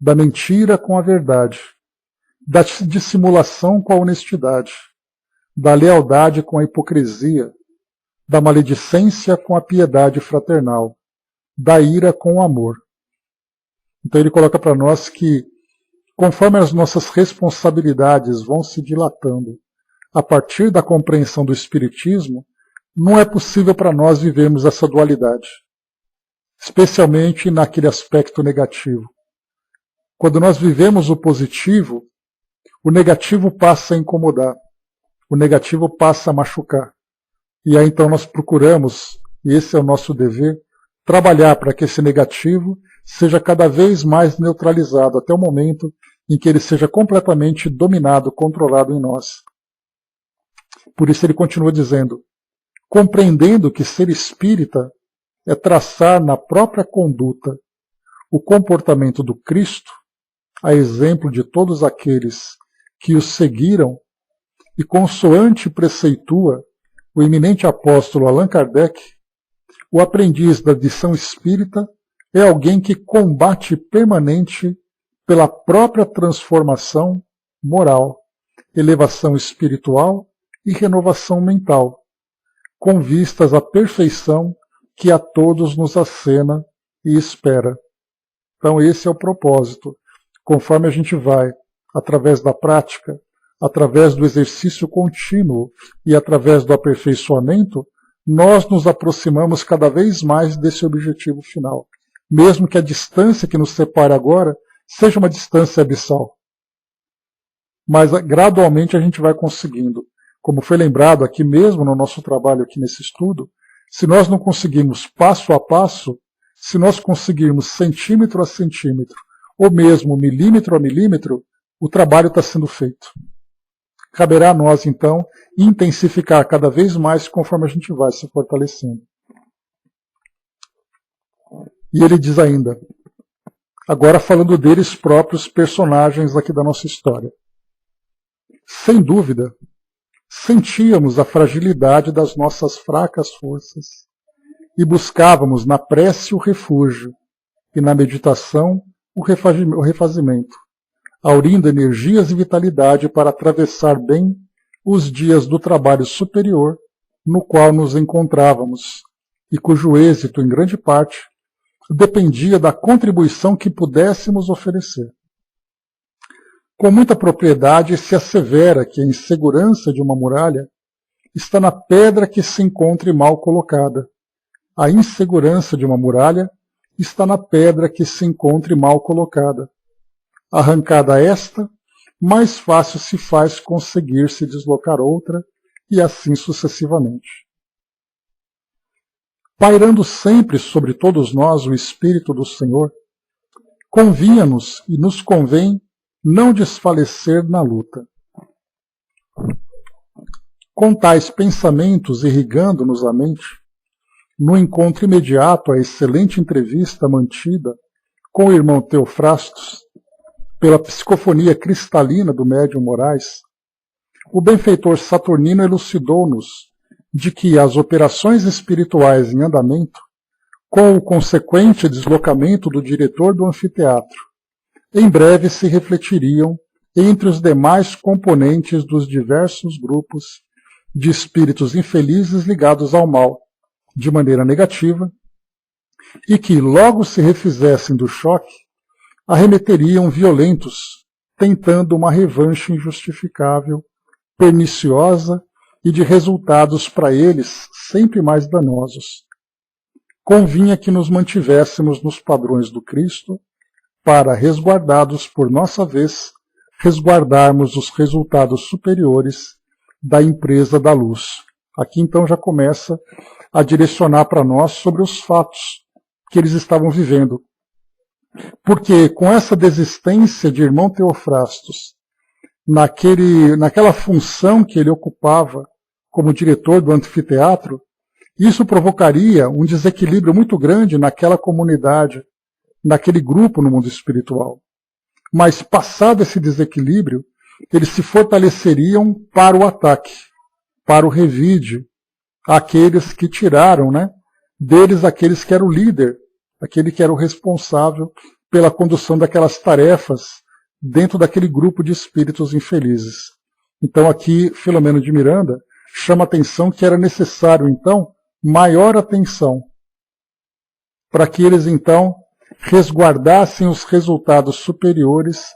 da mentira com a verdade, da dissimulação com a honestidade, da lealdade com a hipocrisia, da maledicência com a piedade fraternal, da ira com o amor. Então ele coloca para nós que, conforme as nossas responsabilidades vão se dilatando a partir da compreensão do Espiritismo, não é possível para nós vivermos essa dualidade, especialmente naquele aspecto negativo. Quando nós vivemos o positivo, o negativo passa a incomodar, o negativo passa a machucar. E aí então nós procuramos, e esse é o nosso dever, trabalhar para que esse negativo seja cada vez mais neutralizado, até o momento em que ele seja completamente dominado, controlado em nós. Por isso ele continua dizendo: compreendendo que ser espírita é traçar na própria conduta o comportamento do Cristo, a exemplo de todos aqueles que o seguiram, e consoante preceitua o eminente apóstolo Allan Kardec, o aprendiz da lição espírita é alguém que combate permanente pela própria transformação moral, elevação espiritual e renovação mental, com vistas à perfeição que a todos nos acena e espera. Então esse é o propósito. Conforme a gente vai, através da prática, através do exercício contínuo e através do aperfeiçoamento, nós nos aproximamos cada vez mais desse objetivo final, mesmo que a distância que nos separe agora seja uma distância abissal. Mas gradualmente a gente vai conseguindo. Como foi lembrado aqui mesmo no nosso trabalho aqui nesse estudo, se nós não conseguirmos passo a passo, se nós conseguirmos centímetro a centímetro, ou mesmo milímetro a milímetro, o trabalho está sendo feito. Caberá a nós, então, intensificar cada vez mais conforme a gente vai se fortalecendo. E ele diz ainda, agora falando deles próprios personagens aqui da nossa história. Sem dúvida, sentíamos a fragilidade das nossas fracas forças e buscávamos na prece o refúgio e na meditação o refazimento, aurindo energias e vitalidade para atravessar bem os dias do trabalho superior no qual nos encontrávamos e cujo êxito, em grande parte, dependia da contribuição que pudéssemos oferecer. Com muita propriedade se assevera que a insegurança de uma muralha está na pedra que se encontre mal colocada. A insegurança de uma muralha está na pedra que se encontre mal colocada. Arrancada esta, mais fácil se faz conseguir se deslocar outra, e assim sucessivamente. Pairando sempre sobre todos nós o Espírito do Senhor, convinha-nos e nos convém não desfalecer na luta. Com tais pensamentos irrigando-nos a mente, no encontro imediato à excelente entrevista mantida com o irmão Teofrastos, pela psicofonia cristalina do médium Moraes, o benfeitor Saturnino elucidou-nos de que as operações espirituais em andamento, com o consequente deslocamento do diretor do anfiteatro, em breve se refletiriam entre os demais componentes dos diversos grupos de espíritos infelizes ligados ao mal, de maneira negativa, e que, logo se refizessem do choque, arremeteriam violentos, tentando uma revanche injustificável, perniciosa e de resultados para eles sempre mais danosos. Convinha que nos mantivéssemos nos padrões do Cristo, para, resguardados por nossa vez, resguardarmos os resultados superiores da empresa da luz. Aqui então já começa a direcionar para nós sobre os fatos que eles estavam vivendo. Porque com essa desistência de irmão Teofrastos, naquela função que ele ocupava como diretor do anfiteatro, isso provocaria um desequilíbrio muito grande naquela comunidade, naquele grupo no mundo espiritual. Mas passado esse desequilíbrio, eles se fortaleceriam para o ataque, para o revide, aqueles que tiraram, deles aqueles que eram o líder, aquele que era o responsável pela condução daquelas tarefas dentro daquele grupo de espíritos infelizes. Então aqui, Filomeno de Miranda chama a atenção que era necessário, então, maior atenção para que eles, então, resguardassem os resultados superiores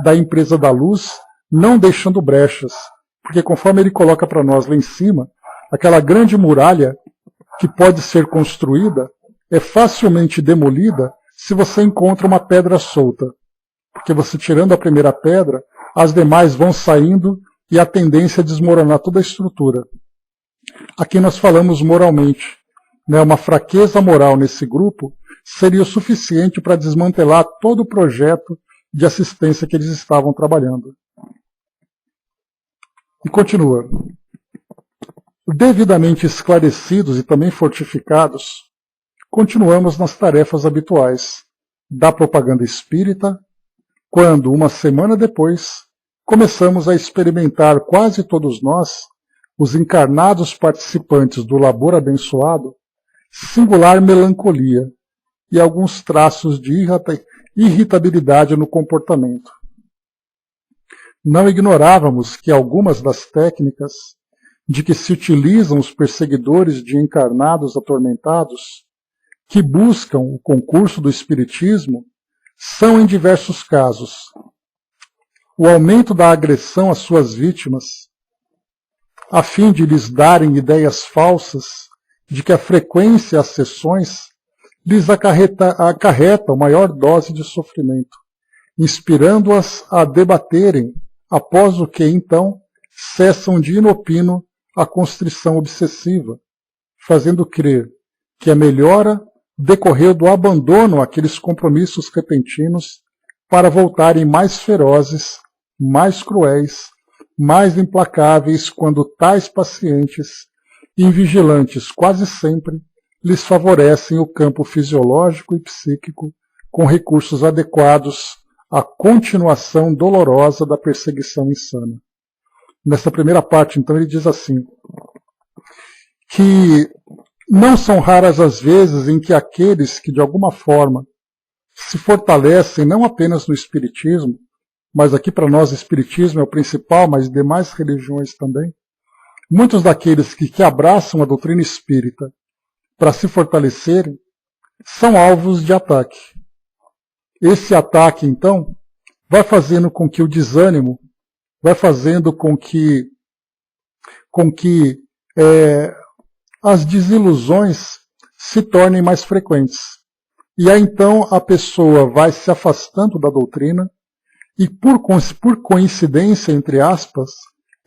da empresa da luz, não deixando brechas. Porque conforme ele coloca para nós lá em cima, aquela grande muralha que pode ser construída é facilmente demolida se você encontra uma pedra solta. Porque você tirando a primeira pedra, as demais vão saindo e a tendência é desmoronar toda a estrutura. Aqui nós falamos moralmente. Uma fraqueza moral nesse grupo seria o suficiente para desmantelar todo o projeto de assistência que eles estavam trabalhando. E continua. Devidamente esclarecidos e também fortificados, continuamos nas tarefas habituais da propaganda espírita, quando, uma semana depois, começamos a experimentar, quase todos nós, os encarnados participantes do labor abençoado, singular melancolia e alguns traços de irritabilidade no comportamento. Não ignorávamos que algumas das técnicas de que se utilizam os perseguidores de encarnados atormentados, que buscam o concurso do espiritismo, são, em diversos casos, o aumento da agressão às suas vítimas, a fim de lhes darem ideias falsas de que a frequência às sessões lhes acarreta maior dose de sofrimento, inspirando-as a debaterem, após o que, então, cessam de inopino a constrição obsessiva, fazendo crer que a melhora decorreu do abandono àqueles compromissos repentinos para voltarem mais ferozes, mais cruéis, mais implacáveis quando tais pacientes, invigilantes quase sempre, lhes favorecem o campo fisiológico e psíquico com recursos adequados à continuação dolorosa da perseguição insana. Nessa primeira parte, então, ele diz assim, que não são raras as vezes em que aqueles que, de alguma forma, se fortalecem não apenas no espiritismo, mas aqui para nós o espiritismo é o principal, mas demais religiões também, muitos daqueles que abraçam a doutrina espírita para se fortalecerem, são alvos de ataque. Esse ataque, então, vai fazendo com que o desânimo, vai fazendo com que as desilusões se tornem mais frequentes. E aí, então, a pessoa vai se afastando da doutrina e, por coincidência, entre aspas,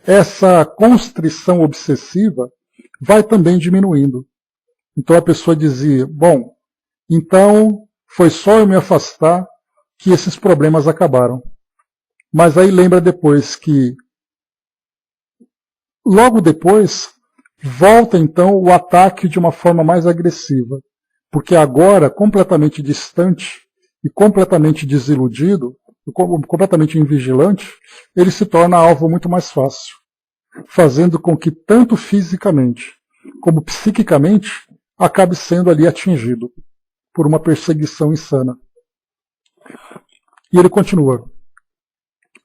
essa constrição obsessiva vai também diminuindo. Então a pessoa dizia, bom, então foi só eu me afastar que esses problemas acabaram. Mas aí lembra depois que, logo depois, volta então o ataque de uma forma mais agressiva, porque agora, completamente distante e completamente desiludido, completamente invigilante, ele se torna alvo muito mais fácil, fazendo com que tanto fisicamente como psiquicamente acabe sendo ali atingido por uma perseguição insana. E ele continua.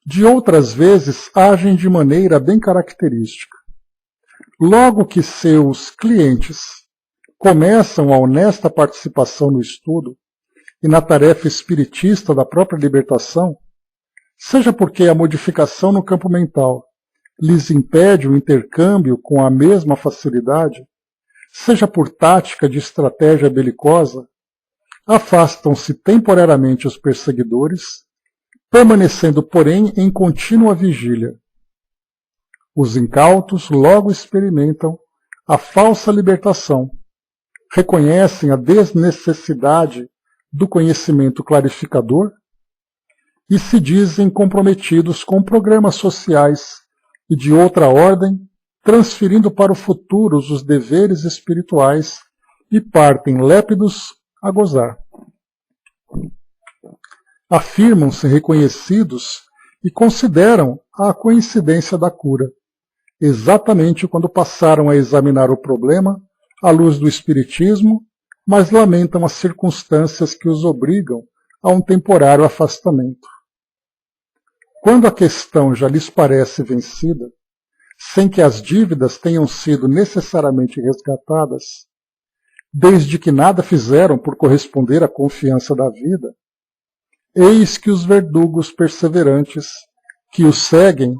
De outras vezes, agem de maneira bem característica. Logo que seus clientes começam a honesta participação no estudo e na tarefa espiritista da própria libertação, seja porque a modificação no campo mental lhes impede o intercâmbio com a mesma facilidade, seja por tática de estratégia belicosa, afastam-se temporariamente os perseguidores, permanecendo, porém, em contínua vigília. Os incautos logo experimentam a falsa libertação, reconhecem a desnecessidade do conhecimento clarificador e se dizem comprometidos com programas sociais e de outra ordem, transferindo para o futuro os deveres espirituais e partem lépidos a gozar. Afirmam-se reconhecidos e consideram a coincidência da cura, exatamente quando passaram a examinar o problema à luz do espiritismo, mas lamentam as circunstâncias que os obrigam a um temporário afastamento. Quando a questão já lhes parece vencida, sem que as dívidas tenham sido necessariamente resgatadas, desde que nada fizeram por corresponder à confiança da vida, eis que os verdugos perseverantes que os seguem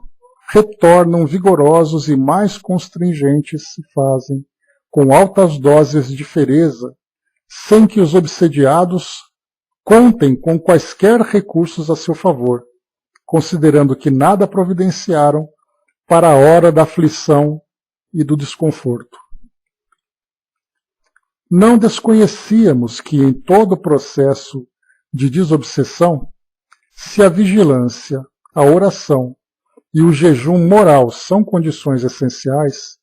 retornam vigorosos e mais constringentes se fazem, com altas doses de fereza, sem que os obsediados contem com quaisquer recursos a seu favor, considerando que nada providenciaram para a hora da aflição e do desconforto. Não desconhecíamos que em todo o processo de desobsessão, se a vigilância, a oração e o jejum moral são condições essenciais,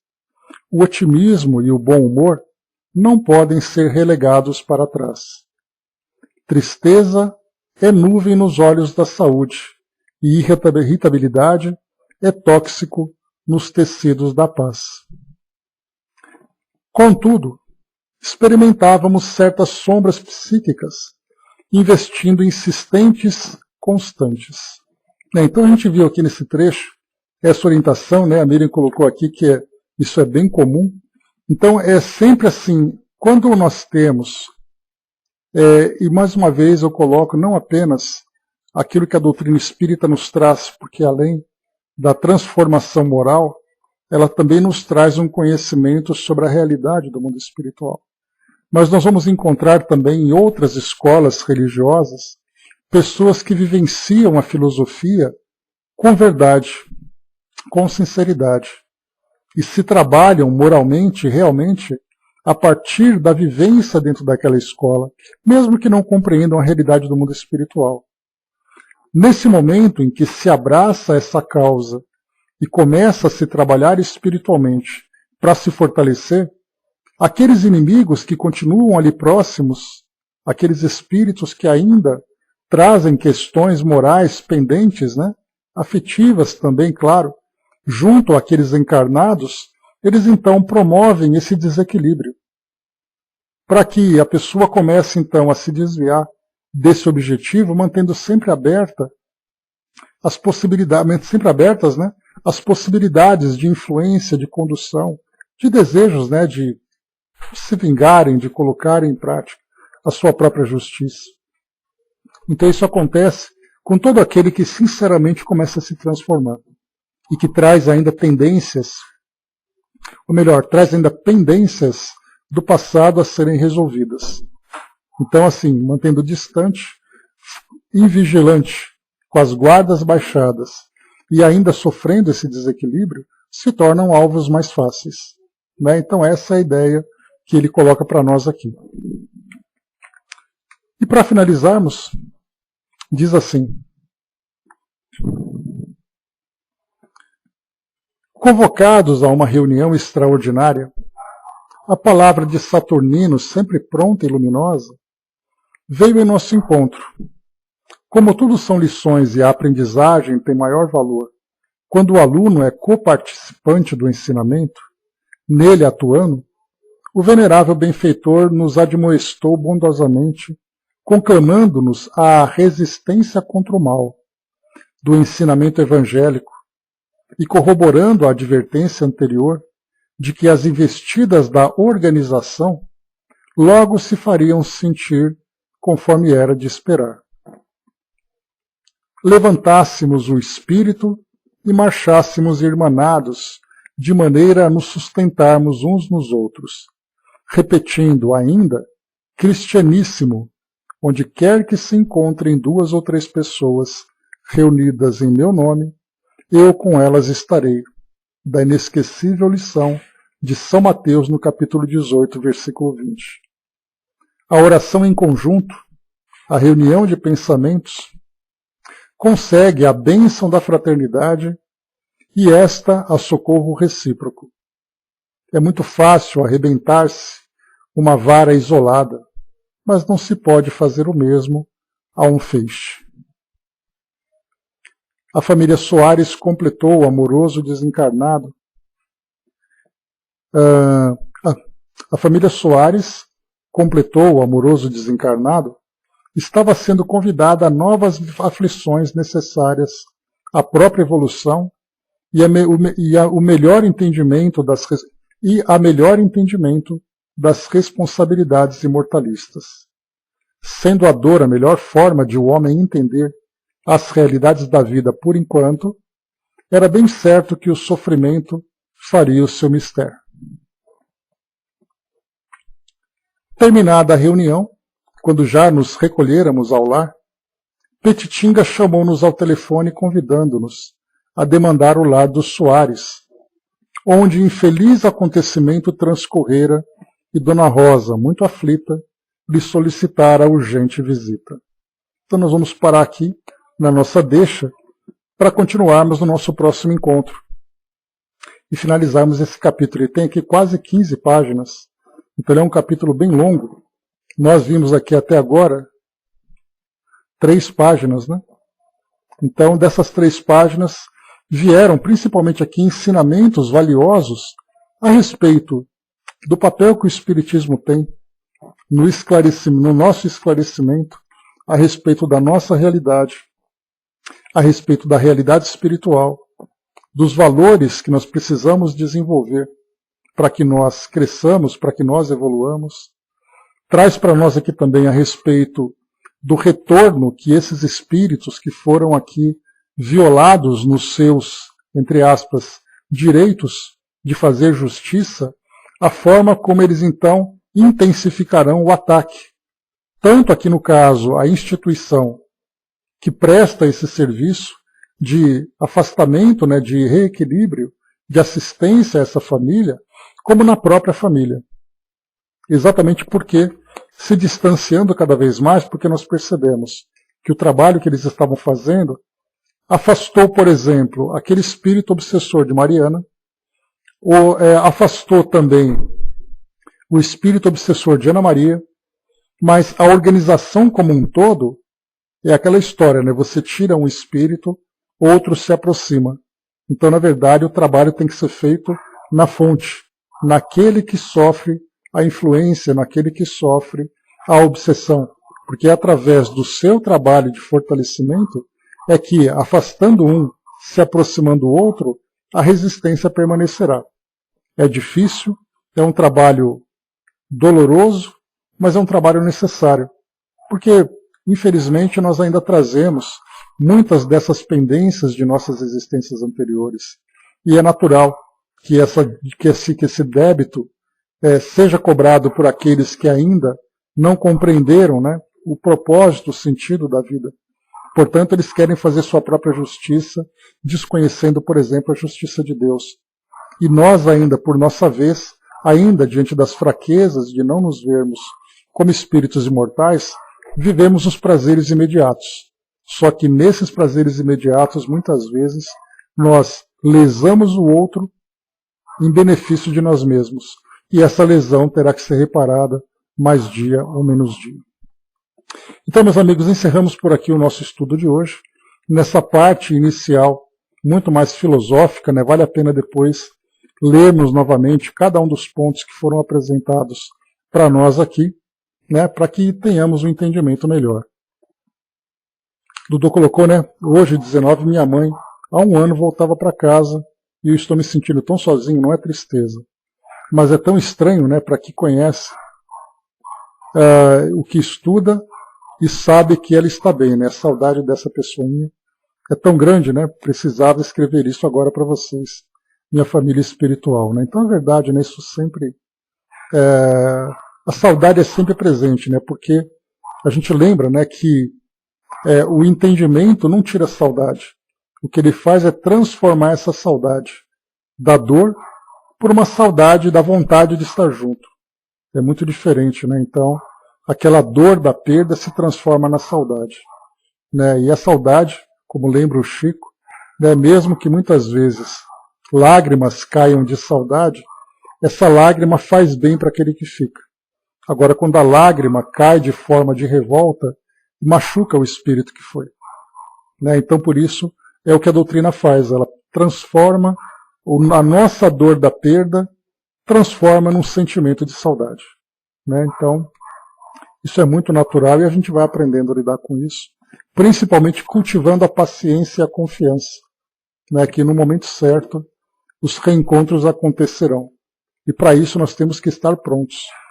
o otimismo e o bom humor não podem ser relegados para trás. Tristeza é nuvem nos olhos da saúde e irritabilidade é tóxico nos tecidos da paz. Contudo, experimentávamos certas sombras psíquicas, investindo insistentes, constantes. Então a gente viu aqui nesse trecho, essa orientação, a Miriam colocou aqui que isso é bem comum. Então é sempre assim, quando nós temos, e mais uma vez eu coloco não apenas aquilo que a doutrina espírita nos traz, porque além da transformação moral, ela também nos traz um conhecimento sobre a realidade do mundo espiritual. Mas nós vamos encontrar também em outras escolas religiosas pessoas que vivenciam a filosofia com verdade, com sinceridade, e se trabalham moralmente, realmente, a partir da vivência dentro daquela escola, mesmo que não compreendam a realidade do mundo espiritual. Nesse momento em que se abraça essa causa e começa a se trabalhar espiritualmente para se fortalecer, aqueles inimigos que continuam ali próximos, aqueles espíritos que ainda trazem questões morais pendentes, afetivas também, claro, junto àqueles encarnados, eles então promovem esse desequilíbrio, para que a pessoa comece então a se desviar desse objetivo, mantendo sempre aberta as possibilidades, as possibilidades de influência, de condução, de desejos, de se vingarem, de colocarem em prática a sua própria justiça. Então isso acontece com todo aquele que sinceramente começa a se transformar e que traz ainda tendências, ou melhor, traz ainda pendências do passado a serem resolvidas. Então, assim, mantendo distante, invigilante, com as guardas baixadas e ainda sofrendo esse desequilíbrio, se tornam alvos mais fáceis. Então essa é a ideia que ele coloca para nós aqui. E para finalizarmos, diz assim: convocados a uma reunião extraordinária, a palavra de Saturnino, sempre pronta e luminosa, veio em nosso encontro. Como tudo são lições e a aprendizagem tem maior valor quando o aluno é coparticipante do ensinamento, nele atuando, o venerável benfeitor nos admoestou bondosamente, conclamando-nos à resistência contra o mal do ensinamento evangélico e corroborando a advertência anterior de que as investidas da organização logo se fariam sentir conforme era de esperar. Levantássemos o espírito e marchássemos irmanados, de maneira a nos sustentarmos uns nos outros, repetindo ainda, cristianíssimo, onde quer que se encontrem 2 ou 3 pessoas reunidas em meu nome, eu com elas estarei, da inesquecível lição de São Mateus no capítulo 18, versículo 20. A oração em conjunto, a reunião de pensamentos, consegue a bênção da fraternidade e esta a socorro recíproco. É muito fácil arrebentar-se uma vara isolada, mas não se pode fazer o mesmo a um feixe. A família Soares completou o amoroso desencarnado. A família Soares completou o amoroso desencarnado, estava sendo convidada a novas aflições necessárias à própria evolução a melhor entendimento das responsabilidades imortalistas. Sendo a dor a melhor forma de o homem entender as realidades da vida por enquanto, era bem certo que o sofrimento faria o seu mistério. Terminada a reunião, quando já nos recolhéramos ao lar, Petitinga chamou-nos ao telefone convidando-nos a demandar o lar dos Soares, onde infeliz acontecimento transcorrera e Dona Rosa, muito aflita, lhe solicitara a urgente visita. Então nós vamos parar aqui na nossa deixa para continuarmos no nosso próximo encontro e finalizarmos esse capítulo. Ele tem aqui quase 15 páginas, então ele é um capítulo bem longo. Nós vimos aqui até agora 3 páginas, Então, dessas 3 páginas, vieram principalmente aqui ensinamentos valiosos a respeito do papel que o Espiritismo tem no nosso esclarecimento a respeito da nossa realidade, a respeito da realidade espiritual, dos valores que nós precisamos desenvolver para que nós cresçamos, para que nós evoluamos. Traz para nós aqui também a respeito do retorno que esses espíritos que foram aqui violados nos seus, entre aspas, direitos de fazer justiça, a forma como eles então intensificarão o ataque. Tanto aqui no caso, a instituição que presta esse serviço de afastamento, né, de reequilíbrio, de assistência a essa família, como na própria família. Exatamente porque, se distanciando cada vez mais, porque nós percebemos que o trabalho que eles estavam fazendo afastou, por exemplo, aquele espírito obsessor de Mariana, afastou também o espírito obsessor de Ana Maria, mas a organização como um todo é aquela história, né? Você tira um espírito, outro se aproxima. Então, na verdade, o trabalho tem que ser feito na fonte, naquele que sofre a influência, naquele que sofre a obsessão. Porque é através do seu trabalho de fortalecimento é que, afastando um, se aproximando do outro, a resistência permanecerá. É difícil, é um trabalho doloroso, mas é um trabalho necessário. Porque, infelizmente, nós ainda trazemos muitas dessas pendências de nossas existências anteriores. E é natural que esse débito seja cobrado por aqueles que ainda não compreenderam, né, o propósito, o sentido da vida. Portanto, eles querem fazer sua própria justiça, desconhecendo, por exemplo, a justiça de Deus. E nós ainda, por nossa vez, ainda diante das fraquezas de não nos vermos como espíritos imortais, vivemos os prazeres imediatos. Só que nesses prazeres imediatos, muitas vezes, nós lesamos o outro em benefício de nós mesmos. E essa lesão terá que ser reparada mais dia ou menos dia. Então, meus amigos, encerramos por aqui o nosso estudo de hoje. Nessa parte inicial, muito mais filosófica, né, vale a pena depois lermos novamente cada um dos pontos que foram apresentados para nós aqui, né, para que tenhamos um entendimento melhor. Dudu colocou, né, hoje, 19, minha mãe, há 1 ano voltava para casa e eu estou me sentindo tão sozinho, não é tristeza. Mas é tão estranho, né, para quem conhece o que estuda e sabe que ela está bem, né, a saudade dessa pessoinha é tão grande, né, precisava escrever isso agora para vocês, minha família espiritual, né. Então é verdade, né, isso sempre, a saudade é sempre presente, né, porque a gente lembra, né, que o entendimento não tira a saudade, o que ele faz é transformar essa saudade da dor por uma saudade da vontade de estar junto. É muito diferente, né? Então, aquela dor da perda se transforma na saudade, né? E a saudade, como lembra o Chico, né, mesmo que muitas vezes lágrimas caiam de saudade, essa lágrima faz bem para aquele que fica. Agora, quando a lágrima cai de forma de revolta, machuca o espírito que foi, né? Então, por isso, é o que a doutrina faz, ela transforma a nossa dor da perda, transforma num sentimento de saudade, né? Então, isso é muito natural e a gente vai aprendendo a lidar com isso, principalmente cultivando a paciência e a confiança, né? Que no momento certo os reencontros acontecerão. E para isso nós temos que estar prontos.